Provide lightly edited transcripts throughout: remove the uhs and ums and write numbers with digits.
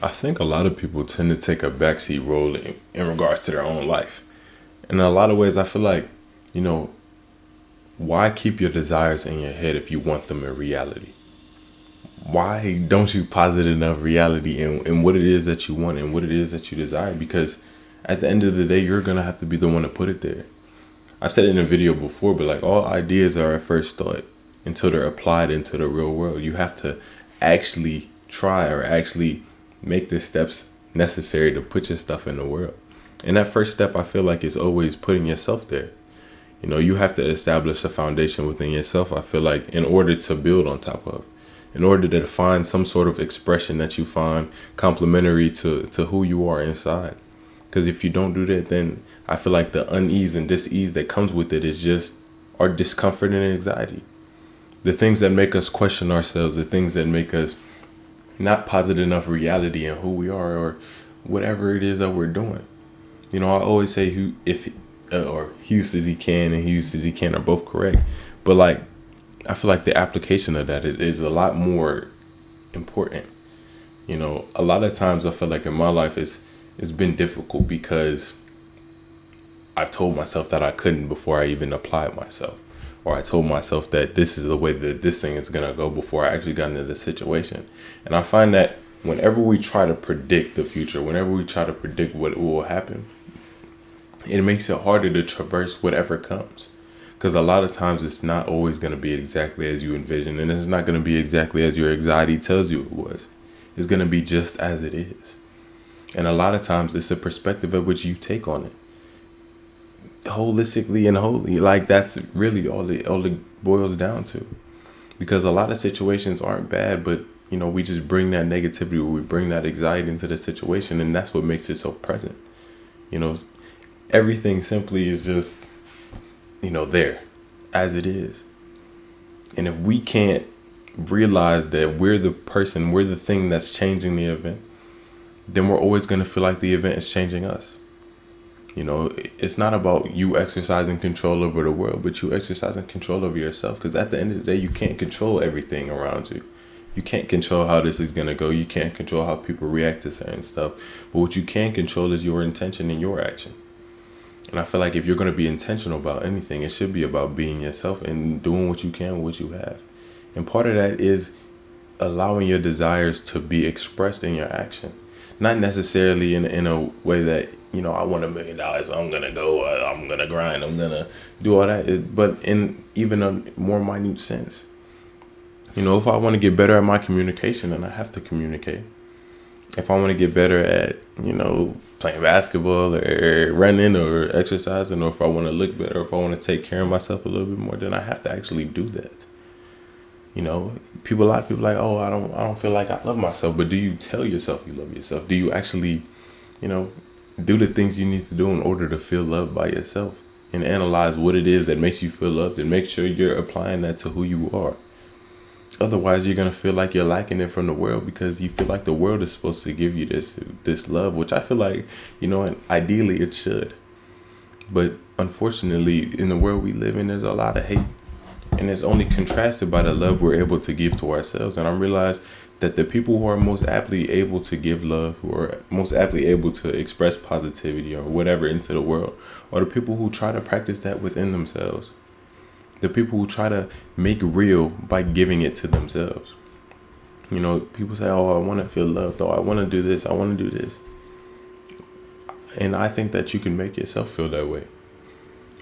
I think a lot of people tend to take a backseat role in regards to their own life. In a lot of ways, I feel like, you know, why keep your desires in your head if you want them in reality? Why don't you posit enough reality in what it is that you want and what it is that you desire? Because at the end of the day, you're going to have to be the one to put it there. I said it in a video before, but like all ideas are at first thought until they're applied into the real world. You have to actually try or actually make the steps necessary to put your stuff in the world. And that first step, I feel like, is always putting yourself there. You have to establish a foundation within yourself, I feel like, in order to build on top of, in order to find some sort of expression that you find complementary to who you are inside. Because if you don't do that, then I feel like the unease and dis-ease that comes with it is just our discomfort and anxiety. The things that make us question ourselves, the things that make us not posit enough reality in who we are or whatever it is that we're doing. I always say who if or Houston as he can and Houston as he can are both correct, but like I feel like the application of that is a lot more important. A lot of times I feel like in my life it's been difficult because I told myself that I couldn't before I even applied myself. Or I told myself that this is the way that this thing is going to go before I actually got into the situation. And I find that whenever we try to predict the future, whenever we try to predict what will happen, it makes it harder to traverse whatever comes. Because a lot of times it's not always going to be exactly as you envision, and it's not going to be exactly as your anxiety tells you it was. It's going to be just as it is. And a lot of times it's the perspective at which you take on it holistically and wholly. Like that's really all it boils down to. Because a lot of situations aren't bad, but we just bring that negativity or we bring that anxiety into the situation, and that's what makes it so present. You know, everything simply is just there as it is. And if we can't realize that we're the thing that's changing the event, then we're always going to feel like the event is changing us. It's not about you exercising control over the world, but you exercising control over yourself. Because at the end of the day, you can't control everything around you. You can't control how this is going to go. You can't control how people react to certain stuff. But what you can control is your intention and your action. And I feel like if you're going to be intentional about anything, it should be about being yourself and doing what you can with what you have. And part of that is allowing your desires to be expressed in your action. Not necessarily in a way that, I want $1 million, so I'm going to go, I'm going to grind, I'm going to do all that. But in even a more minute sense, if I want to get better at my communication, then I have to communicate. If I want to get better at, playing basketball or running or exercising, or if I want to look better, or if I want to take care of myself a little bit more, then I have to actually do that. A lot of people like, oh, I don't feel like I love myself. But do you tell yourself you love yourself? Do you actually, do the things you need to do in order to feel loved by yourself and analyze what it is that makes you feel loved and make sure you're applying that to who you are? Otherwise, you're gonna feel like you're lacking it from the world because you feel like the world is supposed to give you this love, which I feel like, and ideally it should. But unfortunately, in the world we live in, there's a lot of hate, and it's only contrasted by the love we're able to give to ourselves. And I realize that the people who are most aptly able to give love, who are most aptly able to express positivity or whatever into the world, are the people who try to practice that within themselves. The people who try to make real by giving it to themselves. People say, oh, I want to feel loved. Oh, I want to do this. I want to do this. And I think that you can make yourself feel that way.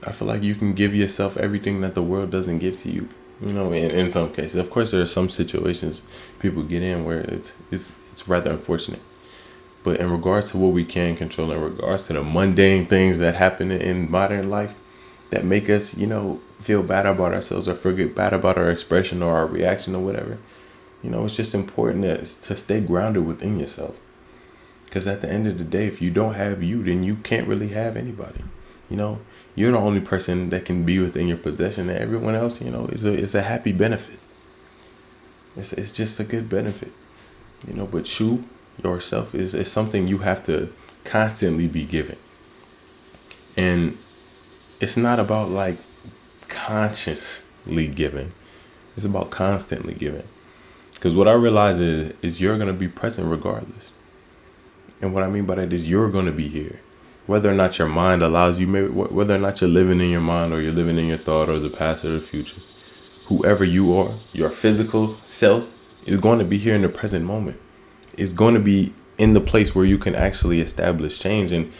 I feel like you can give yourself everything that the world doesn't give to you. In some cases. Of course, there are some situations people get in where it's rather unfortunate. But in regards to what we can control, in regards to the mundane things that happen in modern life that make us, feel bad about ourselves or forget bad about our expression or our reaction or whatever, it's just important to stay grounded within yourself. Because at the end of the day, if you don't have you, then you can't really have anybody. You're the only person that can be within your possession, and everyone else, is a happy benefit. It's just a good benefit, but you yourself is something you have to constantly be given. And it's not about like consciously giving. It's about constantly giving. Because what I realize is you're going to be present regardless. And what I mean by that is you're going to be here. Whether or not your mind allows you, maybe whether or not you're living in your mind or you're living in your thought or the past or the future, whoever you are, your physical self is going to be here in the present moment. It's going to be in the place where you can actually establish change. And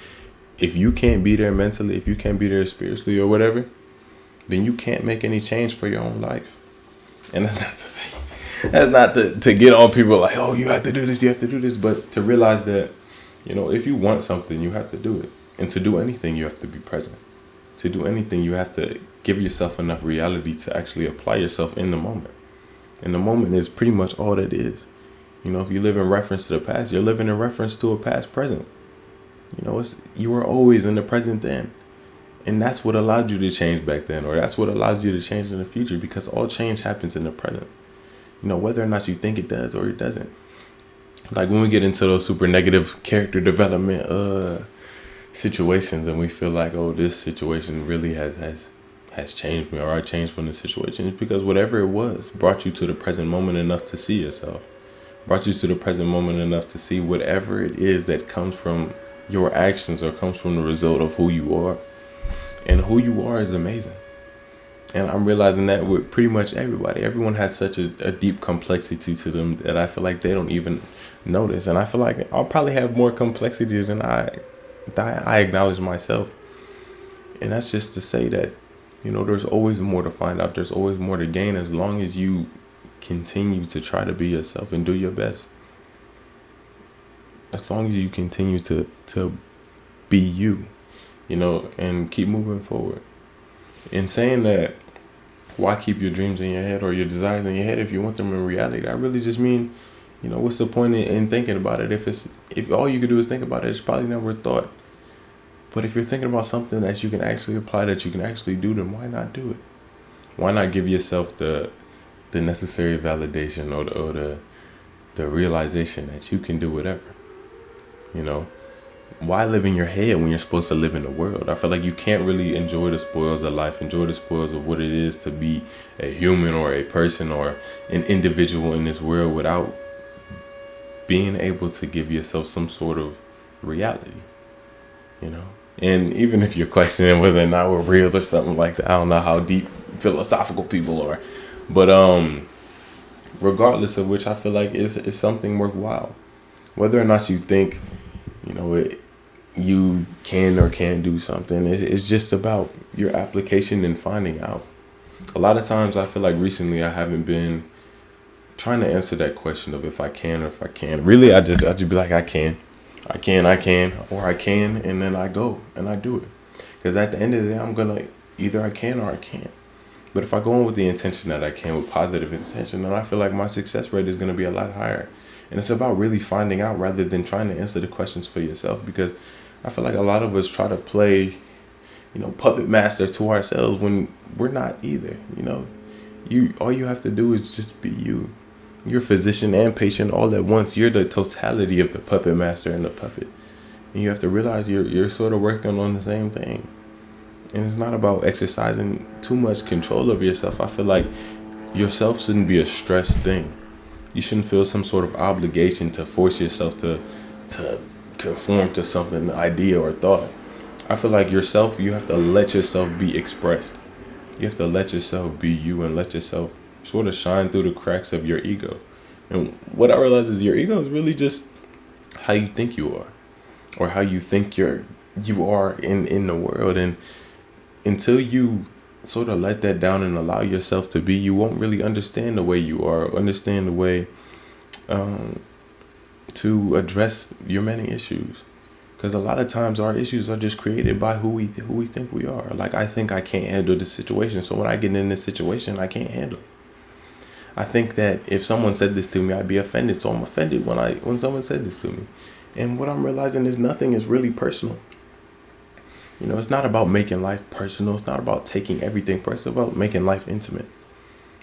if you can't be there mentally, if you can't be there spiritually or whatever, then you can't make any change for your own life. And that's not to say, that's not to get on people like, oh, you have to do this, you have to do this, but to realize that, if you want something, you have to do it. And to do anything, you have to be present. To do anything, you have to give yourself enough reality to actually apply yourself in the moment. And the moment is pretty much all that is. If you live in reference to the past, you're living in reference to a past present. You were always in the present then. And that's what allowed you to change back then, or that's what allows you to change in the future, because all change happens in the present. Whether or not you think it does or it doesn't. Like when we get into those super negative character development situations and we feel like, oh, this situation really has changed me, or I changed from this situation, it's because whatever it was brought you to the present moment enough to see yourself, brought you to the present moment enough to see whatever it is that comes from your actions or comes from the result of who you are. And who you are is amazing. And I'm realizing that with pretty much everybody. Everyone has such a deep complexity to them that I feel like they don't even notice. And I feel like I'll probably have more complexity than I acknowledge myself. And that's just to say that, there's always more to find out. There's always more to gain as long as you continue to try to be yourself and do your best. As long as you continue to be you, and keep moving forward. In saying that, why keep your dreams in your head or your desires in your head if you want them in reality? I really just mean, what's the point in thinking about it? If all you can do is think about it, it's probably never thought. But if you're thinking about something that you can actually apply, that you can actually do, then why not do it? Why not give yourself the necessary validation or the realization that you can do whatever? Why live in your head when you're supposed to live in the world? I feel like you can't really enjoy the spoils of life, enjoy the spoils of what it is to be a human or a person or an individual in this world without being able to give yourself some sort of reality, And even if you're questioning whether or not we're real or something like that, I don't know how deep philosophical people are, but regardless of which, I feel like it's something worthwhile. Whether or not you think, you can or can't do something, it's just about your application and finding out. A lot of times I feel like recently I haven't been trying to answer that question of if I can or if I can't. Really, I just be like, I can, or I can, and then I go and I do it. Because at the end of the day, I'm going to either I can or I can't. But if I go in with the intention that I can, with positive intention, then I feel like my success rate is going to be a lot higher. And it's about really finding out rather than trying to answer the questions for yourself, because I feel like a lot of us try to play, puppet master to ourselves when we're not either. All you have to do is just be you. You're physician and patient all at once. You're the totality of the puppet master and the puppet. And you have to realize you're sort of working on the same thing. And it's not about exercising too much control of yourself. I feel like yourself shouldn't be a stressed thing. You shouldn't feel some sort of obligation to force yourself to conform to something, idea or thought. I feel like yourself, you have to let yourself be expressed. You have to let yourself be you and let yourself sort of shine through the cracks of your ego. And what I realize is your ego is really just how you think you are, or how you think you are in the world. And until you sort of let that down and allow yourself to be, you won't really understand the way you are, or understand the way to address your many issues. Because a lot of times our issues are just created by who we think we are. Like, I think I can't handle this situation, so when I get in this situation, I can't handle it. I think that if someone said this to me, I'd be offended, so I'm offended when someone said this to me. And what I'm realizing is nothing is really personal. It's not about making life personal. It's not about taking everything personal. It's about making life intimate.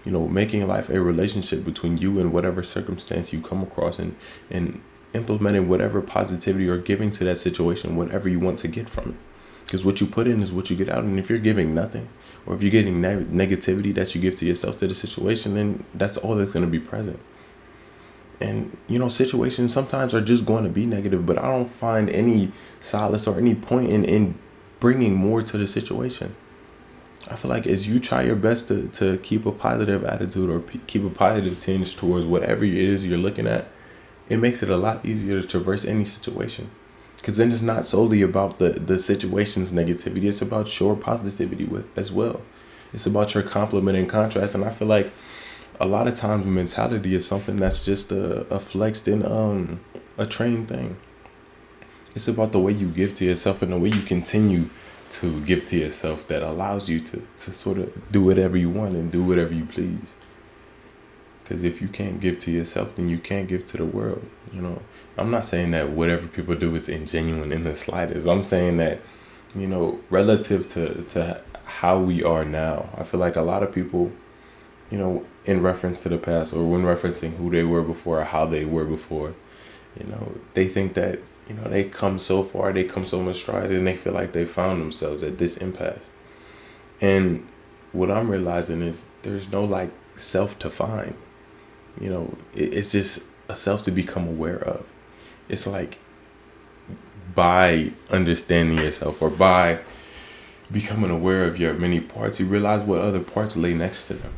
Making life a relationship between you and whatever circumstance you come across, and implementing whatever positivity or giving to that situation, whatever you want to get from it. Because what you put in is what you get out. And if you're giving nothing, or if you're getting negativity that you give to yourself to the situation, then that's all that's going to be present. And, situations sometimes are just going to be negative, but I don't find any solace or any point in bringing more to the situation. I feel like as you try your best to keep a positive attitude or keep a positive tinge towards whatever it is you're looking at, it makes it a lot easier to traverse any situation. Because then it's not solely about the situation's negativity, it's about your positivity as well. It's about your complement and contrast. And I feel like a lot of times mentality is something that's just a flexed in a trained thing. It's about the way you give to yourself and the way you continue to give to yourself that allows you to sort of do whatever you want and do whatever you please. Because if you can't give to yourself, then you can't give to the world. I'm not saying that whatever people do is ingenuine in the slightest. I'm saying that, relative to how we are now, I feel like a lot of people, in reference to the past or when referencing who they were before or how they were before, they think that, they come so far, they come so much stride, and they feel like they found themselves at this impasse. And what I'm realizing is there's no like self to find. It's just a self to become aware of. It's like by understanding yourself or by becoming aware of your many parts, you realize what other parts lay next to them.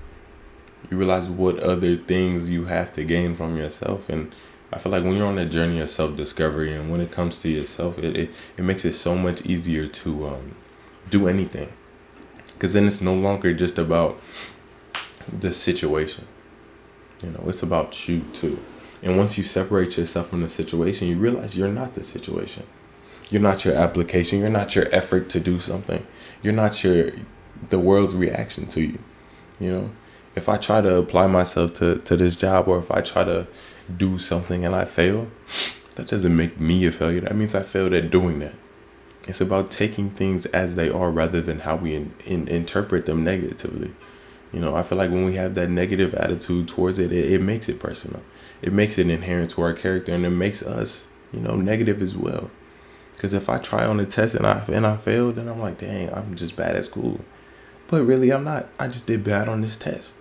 You realize what other things you have to gain from yourself. And I feel like when you're on a journey of self-discovery and when it comes to yourself, it makes it so much easier to do anything. Because then it's no longer just about the situation. It's about you too. And once you separate yourself from the situation, you realize you're not the situation. You're not your application. You're not your effort to do something. You're not the world's reaction to you. If I try to apply myself to this job, or if I try to do something and I fail, that doesn't make me a failure. That means I failed at doing that. It's about taking things as they are rather than how we interpret them negatively. I feel like when we have that negative attitude towards it makes it personal. It makes it inherent to our character, and it makes us, negative as well. Because if I try on a test and I fail, then I'm like, dang, I'm just bad at school. But really, I'm not. I just did bad on this test.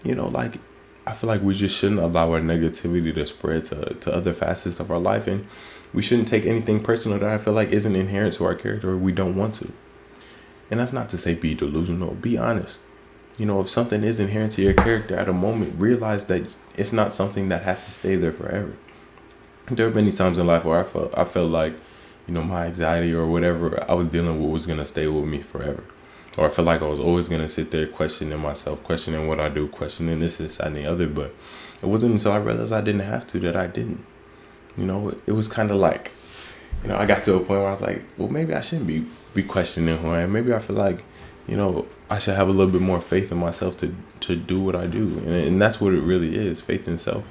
I feel like we just shouldn't allow our negativity to spread to other facets of our life, and we shouldn't take anything personal that I feel like isn't inherent to our character or we don't want to. And that's not to say be delusional. Be honest. If something is inherent to your character at a moment, realize that it's not something that has to stay there forever. There are many times in life where I felt like, my anxiety or whatever I was dealing with was going to stay with me forever. Or I felt like I was always going to sit there questioning myself, questioning what I do, questioning this, that, and the other. But it wasn't until I realized I didn't have to that I didn't. It was kind of like, I got to a point where I was like, well, maybe I shouldn't be questioning who I am. Maybe I feel like, I should have a little bit more faith in myself to do what I do. And that's what it really is, faith in self.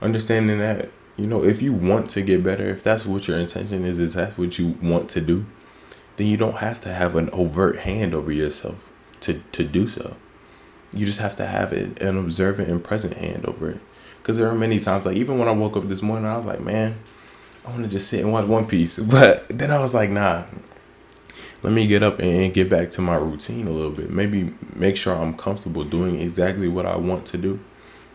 Understanding that, if you want to get better, if that's what your intention is that's what you want to do, then you don't have to have an overt hand over yourself to do so. You just have to have an observant and present hand over it. Because there are many times, like even when I woke up this morning, I was like, man, I want to just sit and watch One Piece. But then I was like, nah, let me get up and get back to my routine a little bit. Maybe make sure I'm comfortable doing exactly what I want to do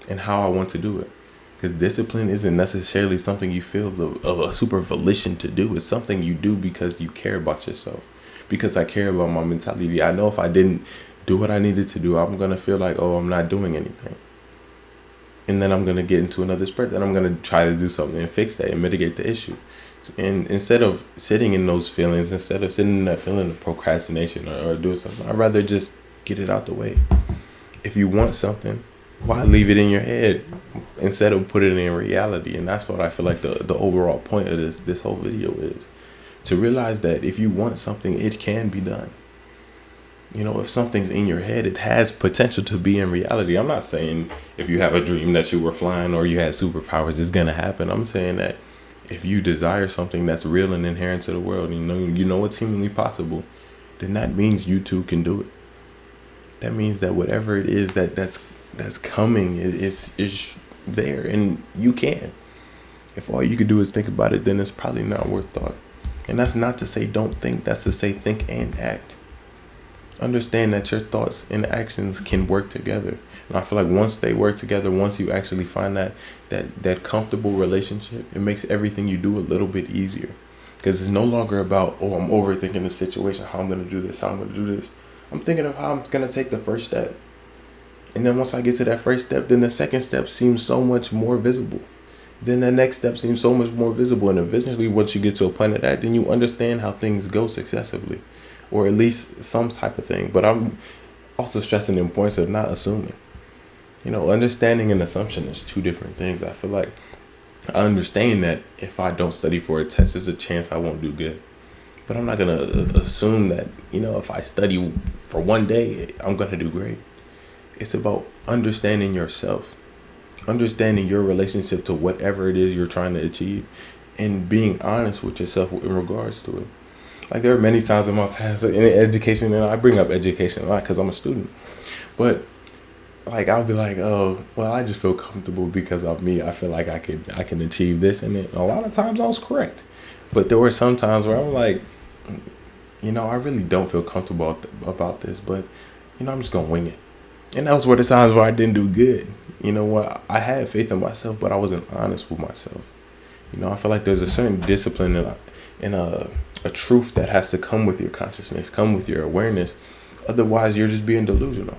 and how I want to do it. Because discipline isn't necessarily something you feel a super volition to do. It's something you do because you care about yourself. Because I care about my mentality. I know if I didn't do what I needed to do, I'm going to feel like, oh, I'm not doing anything. And then I'm going to get into another sprint. Then I'm going to try to do something and fix that and mitigate the issue. And instead of sitting in those feelings, instead of sitting in that feeling of procrastination or doing something, I'd rather just get it out the way. If you want something, why leave it in your head instead of put it in reality? And that's what I feel like the overall point of this whole video is. To realize that if you want something, it can be done. If something's in your head, it has potential to be in reality. I'm not saying if you have a dream that you were flying or you had superpowers, it's going to happen. I'm saying that if you desire something that's real and inherent to the world, you know it's humanly possible, then that means you too can do it. That means that whatever it is that's coming is there, and you can. If all you could do is think about it, then it's probably not worth thought. And that's not to say don't think. That's to say think and act. Understand that your thoughts and actions can work together. And I feel like once they work together, once you actually find that comfortable relationship, it makes everything you do a little bit easier. Because it's no longer about, oh, I'm overthinking the situation, how I'm going to do this, how I'm going to do this. I'm thinking of how I'm going to take the first step. And then once I get to that first step, then the second step seems so much more visible. Then the next step seems so much more visible. And eventually, once you get to a point of that, then you understand how things go successively, or at least some type of thing. But I'm also stressing the importance of not assuming. Understanding and assumption is two different things. I feel like I understand that if I don't study for a test, there's a chance I won't do good. But I'm not going to assume that, if I study for one day, I'm going to do great. It's about understanding yourself, understanding your relationship to whatever it is you're trying to achieve, and being honest with yourself in regards to it. Like, there are many times in my past in education, and I bring up education a lot because I'm a student. But like, I'll be like, oh, well, I just feel comfortable because of me. I feel like I can achieve this, and then a lot of times I was correct. But there were some times where I'm like, I really don't feel comfortable about this, but I'm just gonna wing it. And that was where the times where I didn't do good. You know what? I had faith in myself, but I wasn't honest with myself. I feel like there's a certain discipline and a truth that has to come with your consciousness, come with your awareness. Otherwise, you're just being delusional.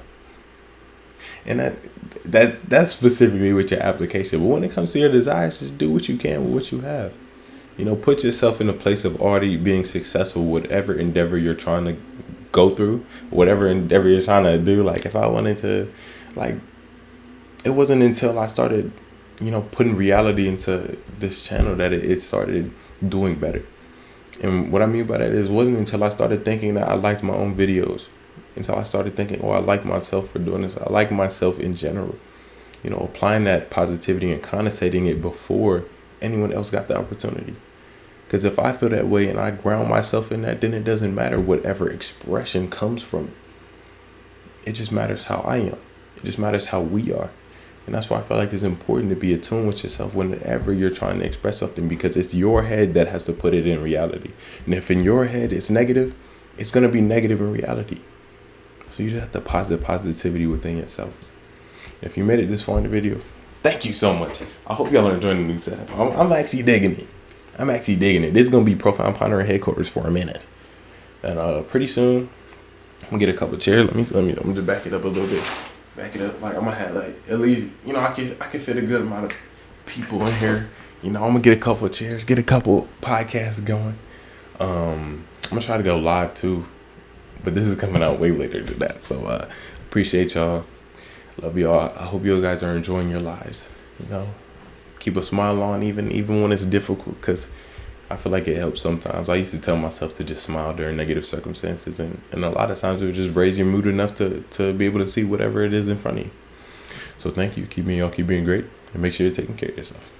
And that's specifically with your application. But when it comes to your desires, just do what you can with what you have. Put yourself in a place of already being successful, whatever endeavor you're trying to go through, whatever endeavor you're trying to do. Like, if I wanted to, like, it wasn't until I started, putting reality into this channel that it started doing better. And what I mean by that is, it wasn't until I started thinking that I liked my own videos, until I started thinking, oh, I like myself for doing this. I like myself in general. Applying that positivity and connotating it before anyone else got the opportunity. Because if I feel that way and I ground myself in that, then it doesn't matter whatever expression comes from it. It just matters how I am. It just matters how we are. And that's why I feel like it's important to be attuned with yourself whenever you're trying to express something, because it's your head that has to put it in reality. And if in your head it's negative, it's going to be negative in reality. So you just have to positivity within yourself. If you made it this far in the video, thank you so much. I hope y'all are enjoying the new setup. I'm actually digging it. This is going to be Profound Pondering headquarters for a minute. And pretty soon, I'm going to get a couple of chairs. Let me I'm just back it up a little bit. Back it up. Like, I'm going to have, like, at least, I can fit a good amount of people in here. I'm going to get a couple of chairs, get a couple podcasts going. I'm going to try to go live too. But this is coming out way later than that. So appreciate y'all. Love y'all. I hope you guys are enjoying your lives. Keep a smile on even when it's difficult, because I feel like it helps sometimes. I used to tell myself to just smile during negative circumstances, and a lot of times it would just raise your mood enough to be able to see whatever it is in front of you. So thank you. Keep being great, and make sure you're taking care of yourself.